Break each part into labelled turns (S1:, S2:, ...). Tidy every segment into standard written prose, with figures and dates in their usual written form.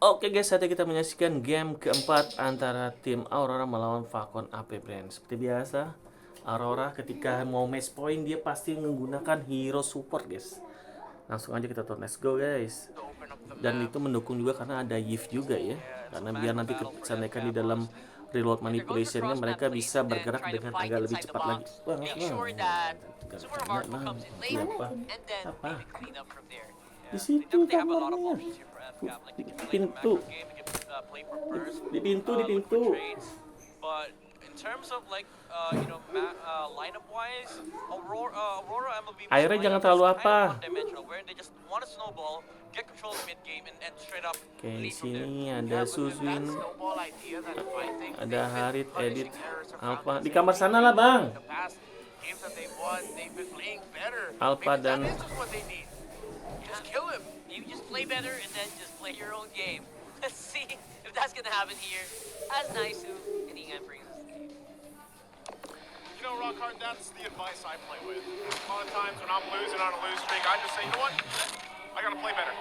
S1: Oke guys, saatnya kita menyaksikan game keempat antara tim Aurora melawan Falcon Apbren. Seperti biasa, Aurora ketika mau match point dia pasti menggunakan hero support guys. Langsung aja kita tonton, let's go guys. Dan itu mendukung juga karena ada Yves juga ya. Karena biar nanti kesanaikan di dalam reload manipulationnya mereka bisa bergerak dengan agak lebih cepat lagi. Wah, apa? Di situ kamarnya. Di pintu. Di pintu. Airnya jangan terlalu apa. Oke, di sini ada Suswin, ada Harit, Edit, Alpha. Di kamar sana lah bang. Alpha dan
S2: You just play better and then just play your own game. Let's see if that's gonna happen here. As nice who Iningan brings us the game.
S3: You know, Rockhard, that's the advice I play with. A lot of times when I'm losing on a lose streak, I just say, you know what? I gotta play better.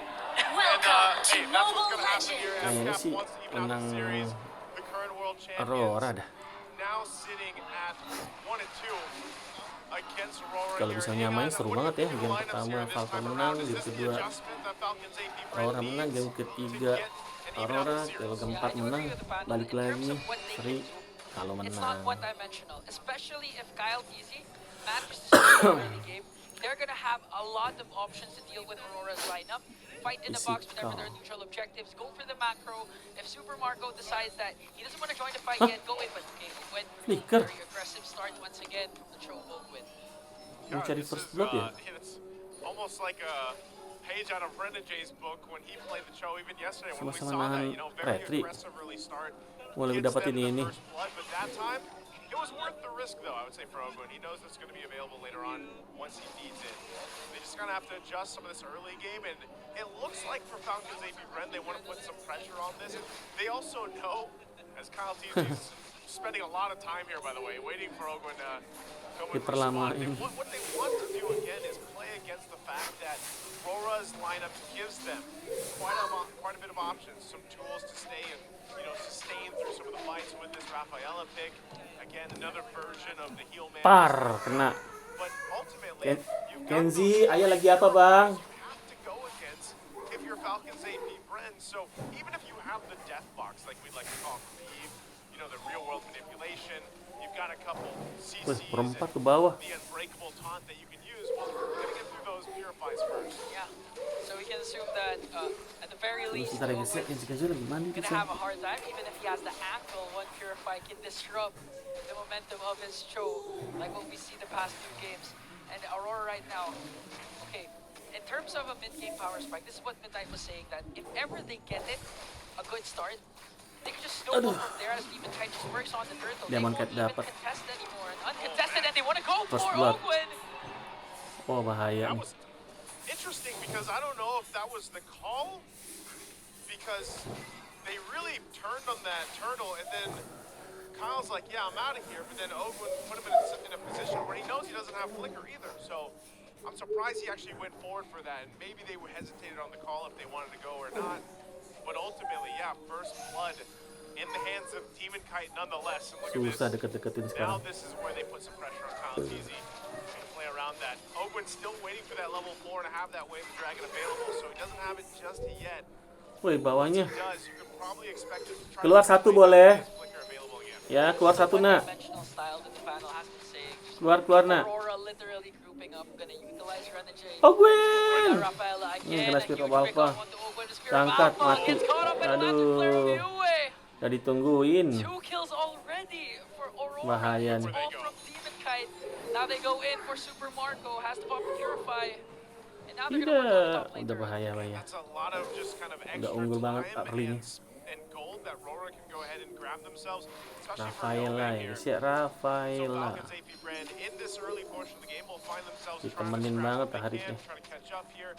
S2: Welcome to
S3: Hey, that's what's gonna happen
S2: Legends.
S3: here.
S1: Kayaknya
S3: SCAP
S1: sih
S3: wants to even out
S1: menang
S3: the series. The current world
S1: Aurora
S3: champions
S1: dah.
S3: now sitting at 1-2.
S1: Kalau bisa nyamain seru banget ya. Game pertama Falcon menang, game kedua Aurora menang, game ketiga Aurora, kalau keempat menang balik lagi seri kalau
S2: It's not
S1: menang.
S2: one dimensional, especially if Kyle Easy manages to score the early game. They're gonna have a lot of options to deal with Aurora's lineup. Fight in the box whenever their neutral objectives. Go for the macro. If Super Marco decides that he doesn't want to join the fight yet, go in. But okay, win.
S1: Flicker.
S2: Very aggressive start once again from the Chobo win.
S1: Mau cari first blood ya?
S3: It's almost like a page out of Brendan J's book when he played the show even yesterday when we
S1: Sama-sama
S3: saw that,
S1: nahan
S3: you know, very
S1: retri.
S3: aggressive early start.
S1: Mau lebih dapatin ini.
S3: But that time, it was worth the risk though, I would say, for Ogun. He knows it's going to be available later on once he needs it. They just kind of have to adjust some of this early game, and it looks like for Falcons Apbren, they want to put some pressure on this. They also know, as Kyle teases, spending a lot of time here, by the way, waiting for Ogun to come in for a spot. What they want to do again is play against the fact that Aurora's lineup gives them quite a bit of options, some tools to stay and, you know, sustain through some of the fights with this Rafaela pick. Again, another version of the heel man.
S1: Par kena.
S3: But ultimately,
S1: Kenzi, ayah lagi apa bang?
S3: you have to go against if you're Falcons Apbren. So even if you have the death box, like we like to call it, you know, the real world manipulation, you've got a couple CCs
S1: Perempat ke bawah.
S3: the unbreakable taunt that you can use. Well, we're gonna get through those purifies first.
S2: Yeah. So we can assume that at the very least,
S1: Sebentar ya guys,
S2: Ogun
S1: Kenzi Kazu lagi mandi tuh.
S2: gonna have a hard time, even if he has the ankle. One Purify can disrupt the momentum of his show, like what we see the past two games. And Aurora right now, okay, in terms of a mid-game power spike, this is what Midnight was saying, that if ever they get it, a good start, they can just snowball from there as Demon Kite just works on the turtle. They
S1: Demon
S2: won't
S1: Kite
S2: even
S1: dapat
S2: contest anymore. And uncontested, and they want to go
S1: First
S2: for
S1: blood.
S2: Ogun.
S1: Oh bahaya
S3: That
S1: nih.
S3: was interesting because I don't know if that was the call, because they really turned on that turtle and then Kyle's like, yeah, I'm out of here, but then Ogun put him in a position where he knows he doesn't have flicker either. So I'm surprised he actually went forward for that, and maybe they hesitated on the call if they wanted to go or not. But ultimately, yeah, first blood in the hands of Demon Kite nonetheless. And look
S1: Susah
S3: at this.
S1: deket-deketin
S3: Now
S1: sekarang.
S3: this is where they put some pressure on Kyle Teasy to play around that. Ogun's still waiting for that level 4 to have that wave of dragon available, so he doesn't have it just yet.
S1: Woi bawahnya.
S3: He does, you could probably expect him to try
S1: Keluar
S3: to
S1: satu
S3: play
S1: boleh.
S3: his flicker available again.
S1: Ya keluar satu nak.
S2: Conventional style that the panel has to say.
S1: Keluar nak.
S2: Aurora literally grouping up, gonna utilize Renegade.
S1: Ogun.
S2: Rafaela
S1: Kena
S2: again, a
S1: Spirit
S2: huge
S1: of Alpha.
S2: pick up onto Ogun. The Spirit of
S1: Tangkat,
S2: Alpha
S1: mati.
S2: gets caught up and lands a flare of the
S1: Aduh.
S2: away.
S1: Udah ditungguin.
S2: 2 kills already for Aurora.
S1: Bahaya
S2: It's
S1: nih.
S2: all from Demon Kite. Now they go in for Super Marco, has to pop a Purify. And now they're gonna work on the
S1: Tidak.
S2: top lane
S1: Udah
S2: turret.
S1: bahaya bahaya.
S3: That's a lot of just kind of extra
S1: unggul banget
S3: time
S1: early-nya.
S3: and gold that Aurora can go ahead and grab themselves, especially for
S1: Rafaela
S3: Nomad
S1: ya
S3: here.
S1: guys ya,
S3: So
S1: Rafaela.
S3: Falcons Apbren in this early portion of the game will find themselves trying to
S1: Ditemenin
S3: scrap
S1: banget
S3: what they
S1: Haritnya.
S3: can, trying to catch up here.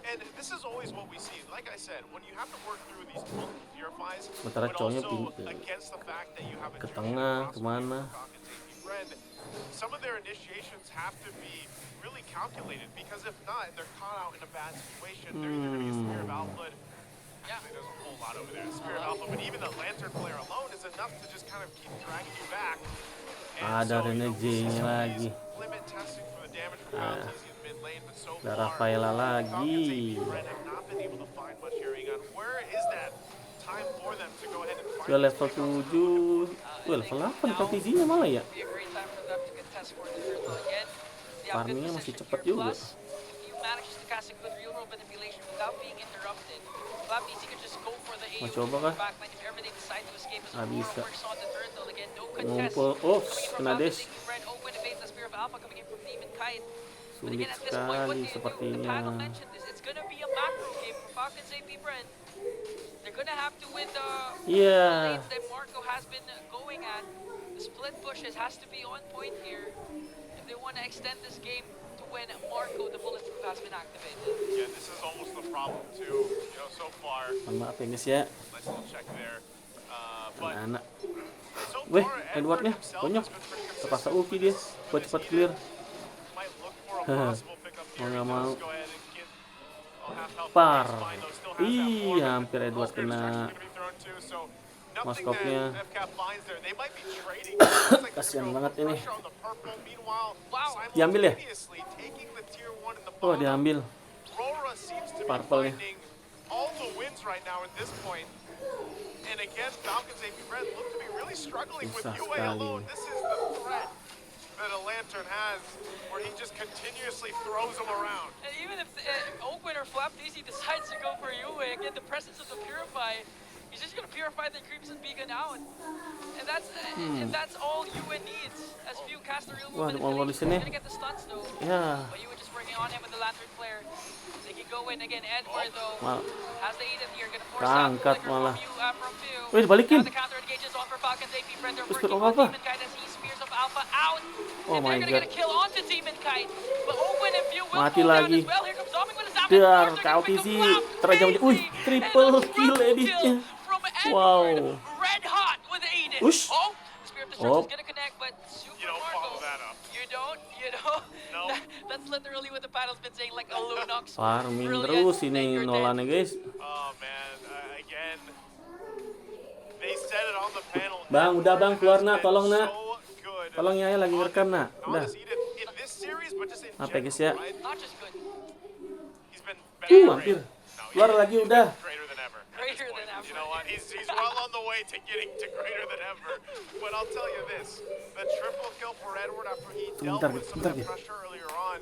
S3: And this is always what we see. Like I said, when you have to work through these multiple purifies,
S1: Sementara
S3: but
S1: cowoknya
S3: also
S1: pintu.
S3: against the fact that you have a
S1: Ke
S3: junior
S1: tengah,
S3: cross
S1: kemana.
S3: Falcons Apbren, some of their initiations have to be really calculated, because if not, they're caught out in a bad situation. They're either going to use Spear of Output actually does a whole lot over there. Spirit Alpha, but even the Lantern player alone is enough to just kind of keep dragging you back.
S1: Ada Renegade-nya lagi.
S3: Limit testing for the damage from Posisi in mid lane, but so
S1: Ada
S3: far,
S1: Rafaela
S3: Falcons
S1: lagi.
S3: Apbren have not been able to find much here. Egon, where is that time for them to go ahead and find
S1: Udah
S3: these
S1: level
S3: pickups?
S1: 7. Wah, level 8 Posisinya malah ya.
S2: Be a great time for them to contest for the turtle again. They have good
S1: Farmingnya masih
S2: position
S1: cepet
S2: here.
S1: juga.
S2: Plus, if you manage to cast a good real world manipulation without being interrupted, Baptisi could just go for the
S1: Mau
S2: AoE
S1: coba kah?
S2: backline if ever they decide to escape as
S1: Nggak
S2: Aurora
S1: bisa.
S2: works on the turtle again. No contest.
S1: Ngumpul.
S2: Coming
S1: Ups,
S2: in from
S1: kena
S2: Falcons
S1: des.
S2: Apbren, open evades the Spear of Alpha coming in from Demon Kite. But
S1: Sulit
S2: again, at this point, what
S1: sekali
S2: do you do? The
S1: sepertinya.
S2: panel mentioned this. It's gonna be a macro game for Falcons Apbren. They're gonna have to win the
S1: Iya.
S2: lanes that Marco has been going at. The split pushes has to be on point here if they want to extend this game to when Marco, the bulletproof, has been activated.
S3: Yeah, this is almost the problem too. You know, so far,
S1: Mohon maaf ya guys ya.
S3: nice little check there. But
S1: Anak.
S3: so
S1: Weh,
S3: far,
S1: Edwardnya
S3: himself
S1: konyol.
S3: has been pretty
S1: Terpaksa
S3: consistent
S1: ulti dia
S3: with
S1: buat
S3: his
S1: cepat
S3: unit.
S1: clear.
S3: Might look for a possible pickup
S1: Mau
S3: here.
S1: nggak
S3: He
S1: mau.
S3: does go ahead and get half health
S1: Par.
S3: base fine, though, still has that
S1: Ih,
S3: forward.
S1: hampir Edward
S3: Spear
S1: kena.
S3: destruction gonna be thrown too, so nothing
S1: Moskopnya.
S3: that FCAP finds there. They might be trading. It looks like they're
S1: Kasian
S3: gonna go
S1: banget
S3: for
S1: ini.
S3: pressure on the purple. Meanwhile,
S1: Diambil ya?
S3: simultaneously taking the tier 1 in the
S1: Oh,
S3: bottom.
S1: diambil.
S3: Aurora seems to be
S1: Purple-nya.
S3: finding all the wins right now at this point. And again, Falcons Apbren look to be really struggling with
S1: Susah
S3: UA
S1: sekali.
S3: alone. This is the threat that a Lantern has, where he just continuously throws them around.
S2: And even if Oakwood or Flapdisi decides to go for UA, again, the presence of the Purify, he's just going to purify the Crimson Beacon out. And that's all UA needs. As few cast the real
S1: Wah,
S2: movement
S1: mau di
S2: manipulation.
S1: sini.
S2: He's going to get the stuns though.
S1: Ya.
S2: But UA just working on him with the Lantern player. They can go in again. Edward though has the Edith here. Going to force out the
S1: Keangkat
S2: flicker
S1: malah.
S2: from Pew.
S1: Wih, dibalikin.
S2: Now the counter engages on for Falcons Apbren. They're
S1: Terus
S2: working
S1: apa
S2: on
S1: apa?
S2: Demon Kite as he spears of Alpha out.
S1: Oh
S2: And
S1: my
S2: they're going to
S1: god.
S2: get a kill onto Demon Kite. But Owen and Pew will
S1: Mati
S2: fall down
S1: lagi.
S2: as well. Here comes Zombie with his
S1: Dar,
S2: They're gonna pick up
S1: Posisi
S2: Flap,
S1: terajam.
S2: Daisy,
S1: Wih, triple
S2: and a
S1: kill
S2: triple
S1: editnya.
S2: kill from
S1: Wow.
S2: Edward. Red hot with Aiden.
S1: Ush.
S2: Oh, the Spear of
S1: Oh.
S2: Destruction is gonna connect, but Super
S3: You don't
S2: Marco.
S3: follow that up.
S2: You don't.
S3: No.
S2: That's literally what the panel's been saying, like a Lunox.
S1: Farming
S2: Brilliant,
S1: terus
S2: then
S1: ini
S2: you're
S1: Nolannya guys.
S3: Oh man, again, they said it on the panel.
S1: Bang, udah bang, keluar nak,
S3: Edward
S1: tolong
S3: has
S1: nak.
S3: been so good
S1: Tolong ya, lagi ngerekam nak.
S3: on
S1: Udah.
S3: this Edith in this series, but just in
S1: Apa guys
S3: general,
S1: ya?
S3: right?
S2: Not just good,
S3: He's been better.
S1: Hampir.
S3: No,
S1: Keluar
S3: he's
S1: lagi udah.
S3: greater than ever. at
S2: Greater
S3: this
S2: than
S3: point.
S2: ever.
S3: You know what? He's well on the way to getting to greater than ever. But I'll tell you this: the triple kill for Edward after he dealt
S1: Bentar,
S3: with some
S1: bentar,
S3: of that
S1: ya.
S3: pressure earlier on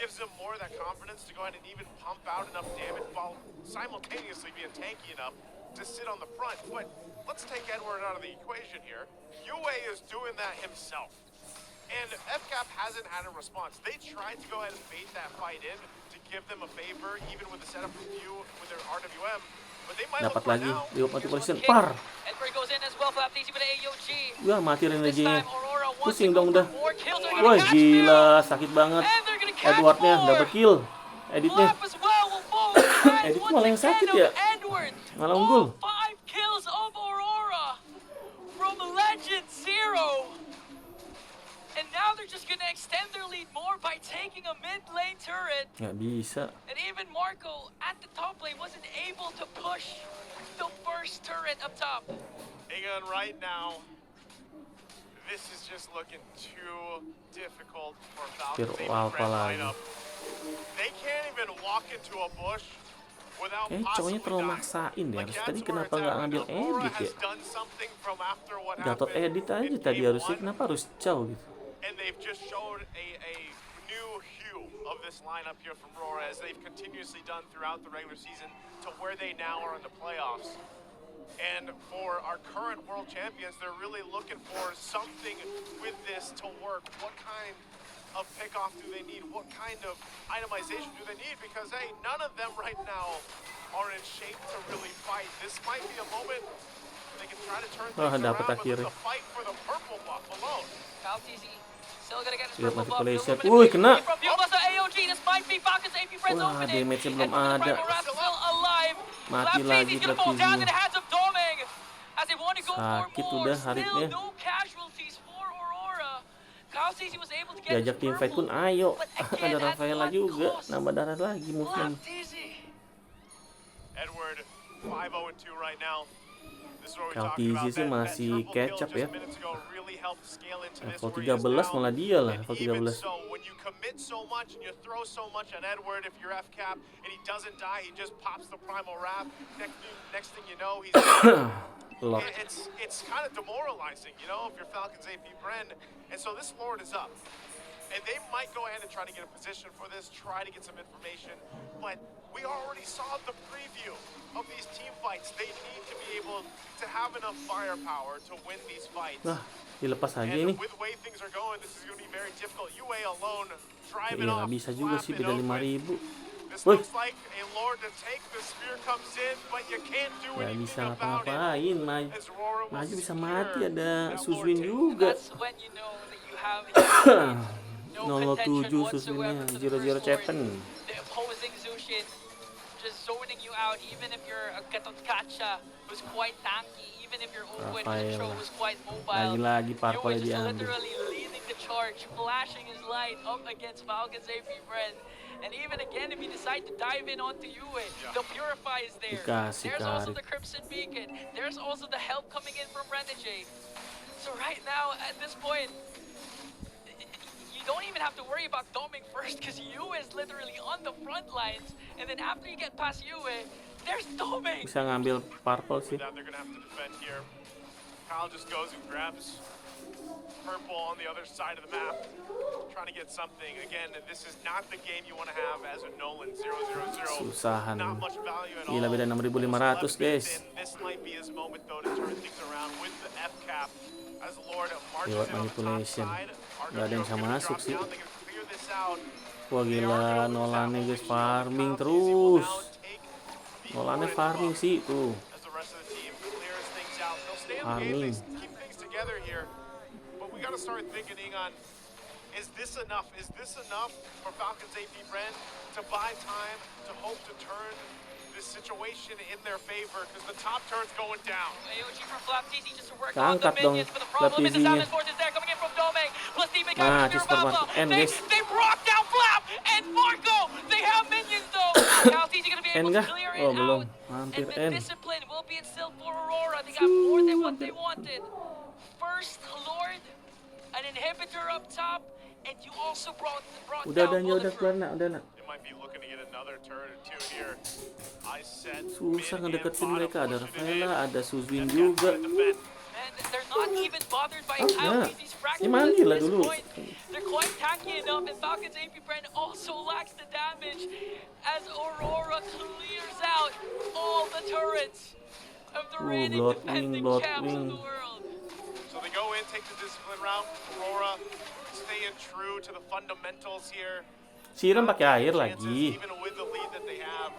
S3: gives him more of that confidence to go ahead and even pump out enough damage while simultaneously being tanky enough to sit on the front. But let's take Edward out of the equation here. UA is doing that himself. And FCAP hasn't had a response. They tried to go ahead and bait that fight in to give them a favor, even with the setup review with their RWM. But they might
S1: Dapat
S3: look for
S1: lagi.
S3: now.
S1: Di multiplication.
S2: Kick.
S1: Par.
S2: Edward goes in as well. Flapdisi with an AOG.
S1: Wah, mati
S2: This
S1: Renegade-nya.
S2: time Aurora wants
S1: Pusing
S2: to
S1: dong
S2: go
S1: udah.
S2: for more kills. They're
S1: Wah,
S2: gonna catch
S1: gila,
S2: Bill.
S1: sakit banget.
S2: And they're gonna catch
S1: Edwardnya
S2: more.
S1: double kill. Editnya.
S2: Flap as well will fall in the hands
S1: Edit
S2: once
S1: malah yang sakit
S2: again
S1: ya.
S2: of Edward.
S1: Malah unggul.
S2: All 5 kills of Aurora from Legend Zero. And now they're just gonna extend their lead more by taking a mid lane turret.
S1: Nggak bisa.
S2: And even Marco at the top lane wasn't able to push the first turret up top.
S3: Egon, right now, this is just looking too difficult for Falcons.
S1: Hero apa lagi?
S3: Lineup. They can't even walk into a bush without
S1: Cowoknya
S3: possibly
S1: terlalu
S3: dying.
S1: maksain deh.
S3: Like,
S1: Harus tadi
S3: that's where
S1: kenapa
S3: it's
S1: nggak
S3: at right
S1: ngambil
S3: now. Aurora
S1: edit ya?
S3: has done something from after what
S1: Gatot
S3: happened
S1: edit aja
S3: in
S1: tadi
S3: game
S1: harusnya.
S3: one.
S1: Kenapa harus cow gitu?
S3: And they've just showed a new hue of this lineup here from Aurora, as they've continuously done throughout the regular season to where they now are in the playoffs. And for our current world champions, they're really looking for something with this to work. What kind of pickoff do they need? What kind of itemization do they need? Because, hey, none of them right now are in shape to really fight. This might be a moment they can try to turn things around,
S1: dapat
S3: but
S1: akhirnya.
S3: the fight for the purple buff alone.
S2: Falcons still gonna get his
S1: Lihat
S2: purple buff.
S1: manipulation.
S2: Still
S1: Wih, kena.
S2: from Pew plus the AOG. This might be Falcons Apbren's
S1: Wah,
S2: opening.
S1: damage-nya belum
S2: And the
S1: ada.
S2: Primal Wrath still alive.
S1: Mati
S2: Flapdisi's
S1: lagi
S2: gonna fall down
S1: Flapdisi.
S2: in the hands of Doming as they want to go
S1: Sakit
S2: for more.
S1: udah
S2: Still
S1: Haritnya.
S2: no casualties for Aurora. Falcons was able to get
S1: Diajak
S2: his
S1: tim fight pun
S2: purple.
S1: ayo.
S2: But
S1: Ada
S2: again, at
S1: Rafaela
S2: what
S1: juga.
S2: cost?
S1: Nambah darah lagi movement.
S2: Flapdisi.
S3: Edward record 5-0-2 right now. This is what we
S1: Kalau
S3: talked about.
S1: Posisi sih
S3: That
S1: masih
S3: triple kill
S1: catch up
S3: just
S1: ya.
S3: minutes ago really helped scale into this
S1: Level
S3: where he is
S1: 13
S3: now.
S1: malah dia lah,
S3: And
S1: level
S3: even
S1: 13.
S3: so, when you commit so much and you throw so much at Edward, if you're FCAP and he doesn't die, he just pops the primal wrath. Next thing you know, he's
S1: Lord.
S3: it's kind of demoralizing, you know, if you're Falcons Apbren. And so this Lord is up. And they might go ahead and try to get a position for this, try to get some information. But we already saw the preview of these team fights. They need to be able to have enough firepower to win these fights.
S1: Nah, dilepas aja
S3: And
S1: ini.
S3: with the way things are going, this is going to be very difficult. UA alone, drive
S1: Iya,
S3: it off.
S1: nggak bisa juga sih, beda 5.000.
S3: This
S1: Woi,
S3: looks like a Lord to take. The spear comes in, but you can't do
S1: nggak bisa
S3: anything about it.
S1: ngapa-ngapain.
S3: As Aurora will
S1: Maju bisa
S3: secure
S1: mati, ada
S3: that
S1: Suswin
S3: Lord take.
S1: juga.
S2: That's when you know that you have no
S1: 007
S2: contention
S1: Suswinnya,
S2: whatsoever for the
S1: 007.
S2: first Lord. The opposing Zushin just zoning you out, even if your Gatotkacha was quite tanky, even if your Owen Intro was quite mobile.
S1: Lagi-lagi
S2: You
S1: Parpol
S2: were just
S1: diambil.
S2: literally leading the charge, flashing his light up against Falcons Apbren. And even again, if you decide to dive in onto Yue, the Purify is there.
S1: Dikasih
S2: There's also
S1: karet.
S2: the Crimson Beacon. There's also the help coming in from Renegade. So right now, at this point, you don't even have to worry about doming first because Yue is literally on the front lines. And then after you get past Yue, there's doming.
S1: Bisa ngambil Purple sih.
S3: With that, they're going to have to defend here. Kyle just goes and grabs purple on the other side of the map, trying to get something. Again, this is not the game you want to have as a Nolan 0-0-0.
S1: Susahan.
S3: Not much value at
S1: Gila,
S3: all.
S1: beda 6.500 guys.
S3: This might be his moment though to turn things around with the F cap as Lord marches
S1: Lewat
S3: in on the top
S1: manipulation.
S3: side.
S1: Nggak ada yang bisa masuk sih.
S3: They can clear this out.
S1: Wah gila, Nolannya guys farming terus. Nolannya farming sih tuh.
S3: As the rest of the team clears things out. They'll stay in the game,
S1: Farming.
S3: they keep things together here. But we got to start thinking on, is this enough? Is this enough for Falcons Apbren to buy time, to hope to turn this situation in their favor? Because the top turn's going down.
S2: AOG from Flaptizi just to work on the
S1: Angkat dong
S2: minions, but the problem is the
S1: Flaptizinya.
S2: S14 is there coming in from Domeng. Plus Demon
S1: Nah,
S2: guy
S1: just
S2: from
S1: for
S2: Mirababa.
S1: end, guys.
S2: They rock down Flap and Marco. They have minions though. Falcons gonna be able
S1: End
S2: to
S1: kah?
S2: clear
S1: Oh,
S2: it
S1: belum.
S2: out.
S1: Hampir
S2: And the
S1: end.
S2: discipline will be instilled for Aurora. They got more than what they wanted. First Lord, an inhibitor up top, and you also brought
S1: Udah
S2: down
S1: udah keluar
S2: Bulletproof.
S1: nak, udah nak.
S3: They might be looking to get another turn or two here. I set
S1: Susah
S3: mid and
S1: ngedeketin
S3: bottom,
S1: mereka, ada
S3: pushing it in.
S1: Rafaela, ada Suswin
S3: F-Cap
S1: juga.
S3: trying to defend.
S2: And they're not even bothered by
S1: Oh,
S2: how
S1: yeah.
S2: these
S1: Ini
S2: fractures
S1: mandi lah
S2: at this
S1: dulu.
S2: point. They're quite tacky enough, and Falcons Apbren also lacks the damage as Aurora clears out all the turrets of the reigning defending champs of the world.
S3: So they go in, take the discipline route. Aurora staying true to the fundamentals here.
S1: Siram
S3: Not
S1: pakai air
S3: taking chances,
S1: lagi.
S3: even with the lead that they have.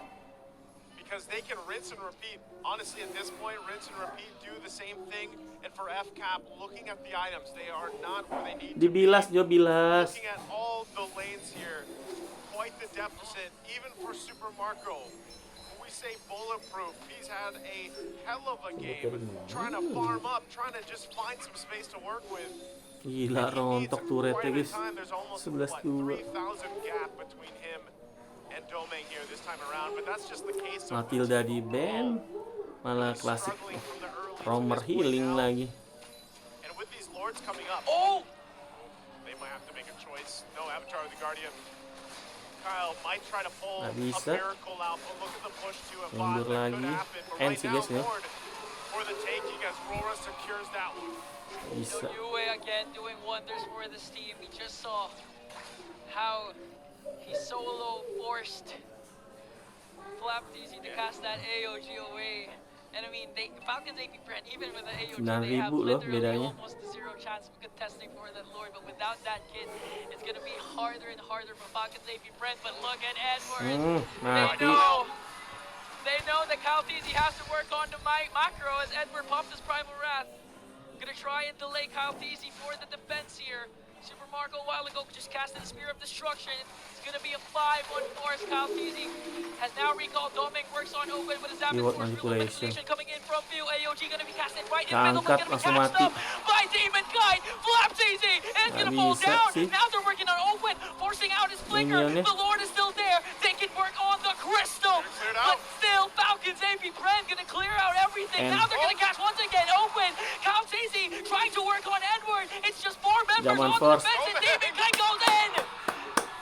S3: Because they can rinse and repeat. Honestly, at this point, rinse and repeat, do the same thing. And for FCAP, looking at the items, they are not where they need to be.
S1: Dibilas Jo bilas.
S3: Looking at all the lanes here, quite the deficit, even for Super Marco. When we say bulletproof, he's had a hell of a game, trying to farm up, trying to just find some space to work with.
S1: Gila rontok turretnya guys.
S3: There's almost
S1: 11-2.
S3: 3,000 gap between him and Domeng here this time around, but that's just the case of
S1: Matilda di band. Malah klasik
S3: struggling from the early to
S1: Romer
S3: this point
S1: healing
S3: now.
S1: lagi.
S3: And with these lords coming up,
S2: Oh!
S3: they might have to make a choice. No Avatar of the Guardian. Kyle might try to pull a
S1: Nggak bisa.
S3: miracle out, but look at the push to a
S1: Mundur
S3: bot. That
S1: lagi.
S3: could happen, but
S1: End
S3: right
S1: sih
S3: now,
S1: guys ya.
S3: Lord for the taking as Aurora secures that one.
S1: Bisa.
S2: So Yue again doing wonders for this team. We just saw how he solo forced Flaptizi to cast that AOG away. And I mean, Falcons Apbren, even with the AOG, they have
S1: 9.000 loh
S2: literally
S1: bedanya.
S2: almost zero chance of contesting for that Lord. But without that kid, it's going to be harder and harder for Falcons Apbren. But look at Edward.
S1: Mati.
S2: They know that Kaltizi has to work on the macro as Edward pops his Primal Wrath. Gonna try and delay Kaltizi for the defense here. Super Marco a while ago just casted the Spear of Destruction. It's gonna be a 5-on-4 as Kaltizi has now recalled. Doming works on Open with his Apbren Force
S1: manipulation.
S2: coming in from view. AOG gonna be casted right in the middle,
S1: Angkat,
S2: but gonna be
S1: langsung
S2: catched
S1: mati.
S2: up by Demon Kite. Flaptizi is
S1: Nggak
S2: gonna fall
S1: bisa
S2: down.
S1: sih.
S2: Now they're working on Open, forcing out his flicker.
S1: Minionnya.
S2: The Lord is still there. They can work on the Crystal,
S3: Cleared
S2: but
S3: out.
S2: still Falcons Falcons Apbren gonna clear out everything.
S1: And-
S2: Now they're gonna catch once again. Open. Posisi trying to work on Edward. It's just 4 members
S1: Zaman
S2: on the
S1: first.
S2: defense, and David Knight goes in.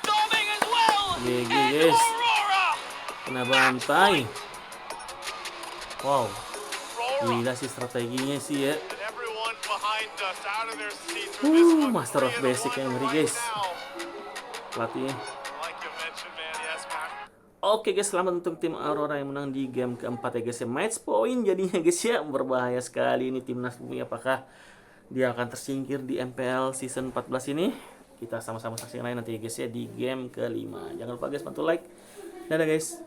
S2: Doming as well.
S1: GG,
S2: And
S1: guys.
S2: Aurora.
S1: Kena bantai. Wow,
S3: Aurora
S1: gila sih strateginya sih ya.
S3: and everyone behind us out of their seats with this one.
S1: Master of
S3: 3-1
S1: basic yang ngeri,
S3: right
S1: guys.
S3: now.
S1: Pelatihnya.
S3: Like you mentioned, man, yes, Matt.
S1: Oke guys, selamat untuk tim Aurora yang menang di game keempat ya guys ya. Match point jadinya guys ya. Berbahaya sekali ini timnas bumi. Apakah dia akan tersingkir di MPL season 14 ini? Kita sama-sama saksikan lagi nanti ya guys ya di game kelima. Jangan lupa guys bantu like. Dadah guys.